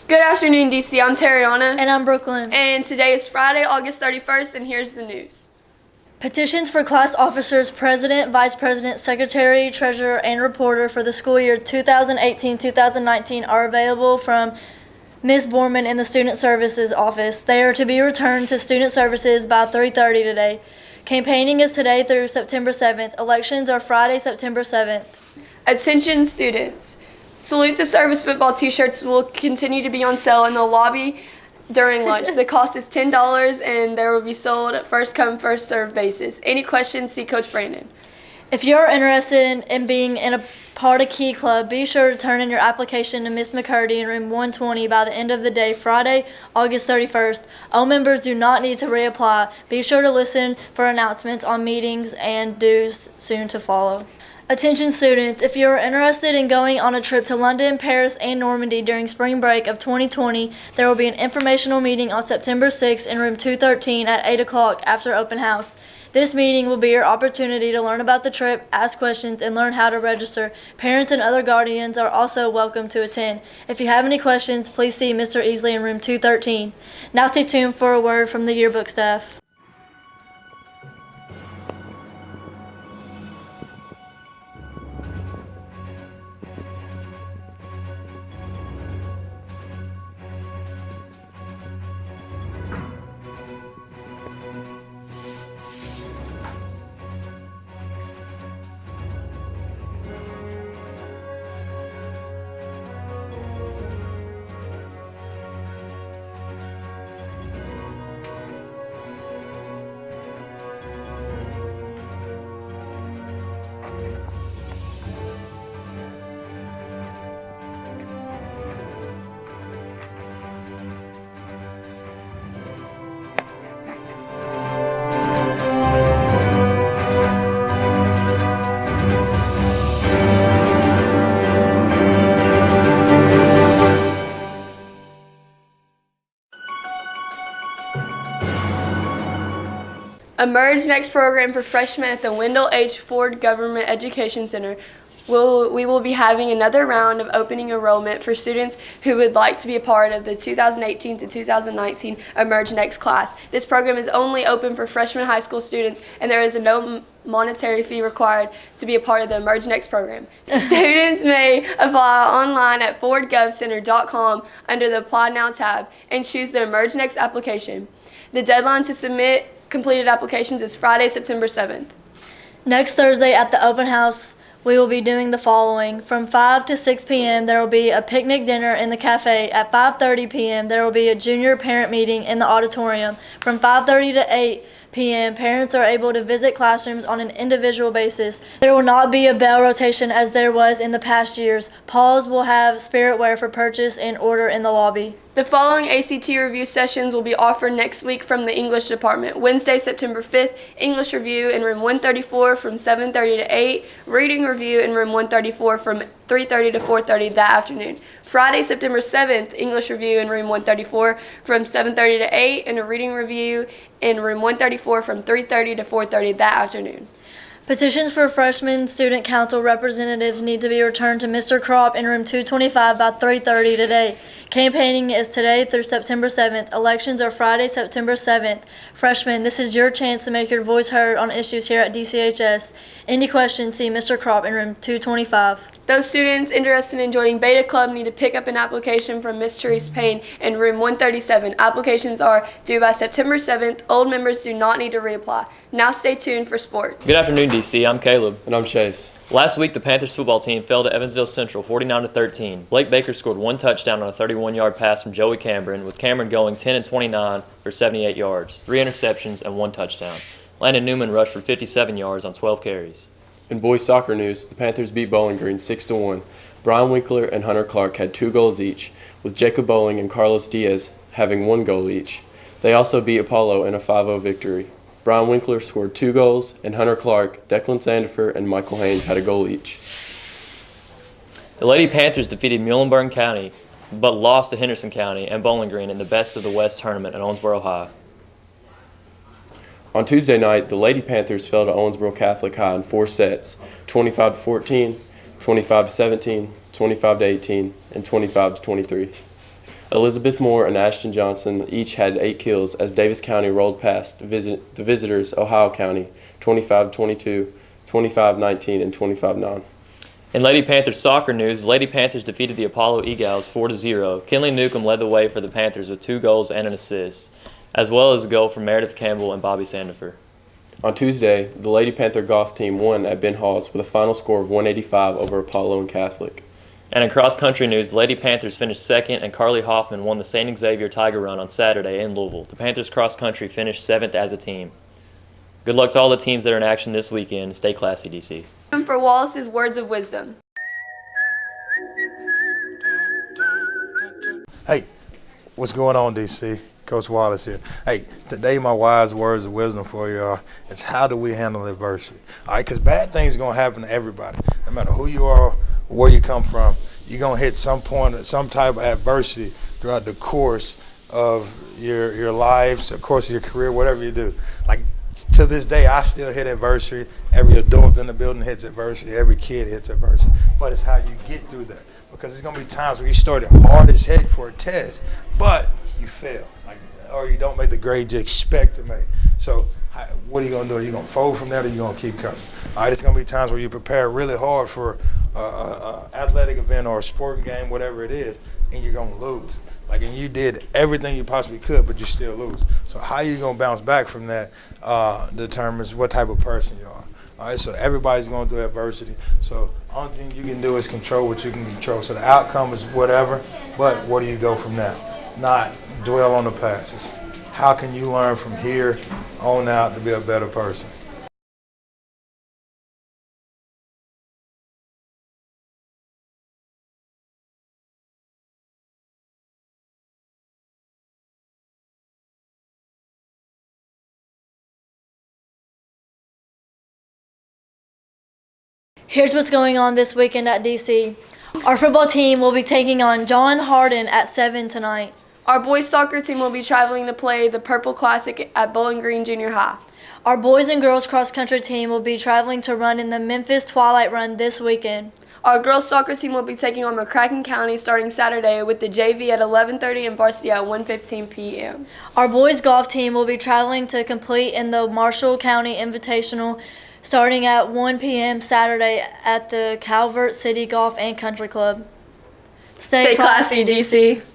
Good afternoon, DC. I'm Tariana. And I'm Brooklyn. And today is Friday, August 31st, and here's the news. Petitions for class officers, president, vice president, secretary, treasurer, and reporter for the school year 2018-2019 are available from Ms. Borman in the Student Services office. They are to be returned to Student Services by 3:30 today. Campaigning is today through September 7th. Elections are Friday, September 7th. Attention students. Salute to Service football t-shirts will continue to be on sale in the lobby during lunch. The cost is $10 and they will be sold at first come, first served basis. Any questions, see Coach Brandon. If you're interested in being in a part of Key Club, be sure to turn in your application to Ms. McCurdy in room 120 by the end of the day, Friday, August 31st. All members do not need to reapply. Be sure to listen for announcements on meetings and dues soon to follow. Attention students, if you are interested in going on a trip to London, Paris, and Normandy during spring break of 2020, there will be an informational meeting on September 6th in room 213 at 8 o'clock after open house. This meeting will be your opportunity to learn about the trip, ask questions, and learn how to register. Parents and other guardians are also welcome to attend. If you have any questions, please see Mr. Easley in room 213. Now stay tuned for a word from the yearbook staff. Emerge Next program for freshmen at the Wendell H. Ford Government Education Center. We will be having another round of opening enrollment for students who would like to be a part of the 2018 to 2019 Emerge Next class. This program is only open for freshman high school students, and there is no monetary fee required to be a part of the Emerge Next program. Students may apply online at fordgovcenter.com under the Apply Now tab and choose the Emerge Next application. The deadline to submit completed applications is Friday, September 7th. Next Thursday at the open house, we will be doing the following. From 5 to 6 p.m., there will be a picnic dinner in the cafe. At 5:30 p.m., there will be a junior parent meeting in the auditorium. From 5:30 to 8 p.m., parents are able to visit classrooms on an individual basis. There will not be a bell rotation as there was in the past years. Pauls will have spiritware for purchase and order in the lobby. The following ACT review sessions will be offered next week from the English department. Wednesday, September 5th, English review in room 134 from 7:30 to 8, reading review in room 134 from 3:30 to 4:30 that afternoon. Friday, September 7th, English review in room 134 from 7:30 to 8, and a reading review in room 134 from 3:30 to 4:30 that afternoon. Petitions for freshman student council representatives need to be returned to Mr. Kropp in room 225 by 3:30 today. Campaigning is today through September 7th. Elections are Friday, September 7th. Freshmen, this is your chance to make your voice heard on issues here at DCHS. Any questions, see Mr. Kropp in room 225. Those students interested in joining Beta Club need to pick up an application from Ms. Therese Payne in room 137. Applications are due by September 7th. Old members do not need to reapply. Now stay tuned for sport. Good afternoon, DC. I'm Caleb. And I'm Chase. Last week, the Panthers football team fell to Evansville Central 49-13. Blake Baker scored one touchdown on a 31-yard pass from Joey Cameron, with Cameron going 10-29 for 78 yards, 3 interceptions, and 1 touchdown. Landon Newman rushed for 57 yards on 12 carries. In boys soccer news, the Panthers beat Bowling Green 6-1. Brian Winkler and Hunter Clark had 2 goals each, with Jacob Bowling and Carlos Diaz having 1 goal each. They also beat Apollo in a 5-0 victory. Brian Winkler scored 2 goals, and Hunter Clark, Declan Sandifer, and Michael Haynes had a goal each. The Lady Panthers defeated Muhlenberg County, but lost to Henderson County and Bowling Green in the Best of the West tournament at Owensboro High. On Tuesday night, the Lady Panthers fell to Owensboro Catholic High in 4 sets, 25-14, 25-17, 25-18, and 25-23. Elizabeth Moore and Ashton Johnson each had 8 kills as Daviess County rolled past the visitors Ohio County 25-22, 25-19, and 25-9. In Lady Panthers soccer news, the Lady Panthers defeated the Apollo Eagles 4-0. Kinley Newcomb led the way for the Panthers with 2 goals and an assist, as well as a goal from Meredith Campbell and Bobby Sandifer. On Tuesday, the Lady Panther golf team won at Ben Halls with a final score of 185 over Apollo and Catholic. And in cross-country news, the Lady Panthers finished second, and Carly Hoffman won the St. Xavier Tiger Run on Saturday in Louisville. The Panthers cross-country finished 7th as a team. Good luck to all the teams that are in action this weekend. Stay classy, DC. For Wallace's words of wisdom. Hey, what's going on, DC? Coach Wallace here. Hey, today my wise words of wisdom for you are, it's how do we handle adversity? All right, because bad things are going to happen to everybody. No matter who you are, where you come from, you're going to hit some type of adversity throughout the course of your lives, the course of your career, whatever you do. Like, to this day, I still hit adversity. Every adult in the building hits adversity. Every kid hits adversity. But it's how you get through that. Because there's going to be times where you started hard as heck for a test, but you fail, or you don't make the grade you expect to make. So what are you going to do? Are you going to fold from that, or are you going to keep coming? All right, it's going to be times where you prepare really hard for an athletic event or a sporting game, whatever it is, and you're going to lose. And you did everything you possibly could, but you still lose. So how you going to bounce back from that determines what type of person you are. All right, so everybody's going through adversity. So only thing you can do is control what you can control. So the outcome is whatever, but where do you go from that? Not dwell on the past. It's how can you learn from here on out to be a better person? Here's what's going on this weekend at DC. Our football team will be taking on John Hardin at 7 tonight. Our boys soccer team will be traveling to play the Purple Classic at Bowling Green Junior High. Our boys and girls cross country team will be traveling to run in the Memphis Twilight Run this weekend. Our girls soccer team will be taking on McCracken County starting Saturday with the JV at 11:30 and varsity at 1:15 p.m. Our boys golf team will be traveling to compete in the Marshall County Invitational starting at 1 p.m. Saturday at the Calvert City Golf and Country Club. Stay classy, DC.